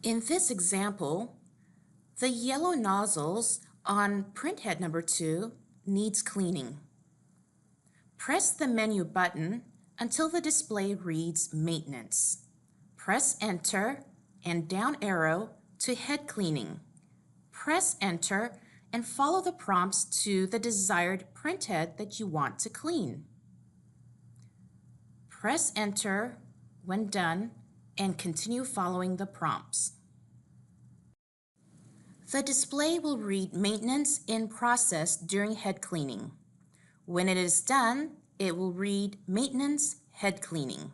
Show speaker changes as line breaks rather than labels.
In this example, the yellow nozzles on printhead number 2 needs cleaning. Press the menu button until the display reads Maintenance. Press Enter and down arrow to head cleaning. Press Enter and follow the prompts to the desired printhead that you want to clean. Press Enter when done and continue following the prompts. The display will read Maintenance in process during head cleaning. When it is done, it will read Maintenance head cleaning.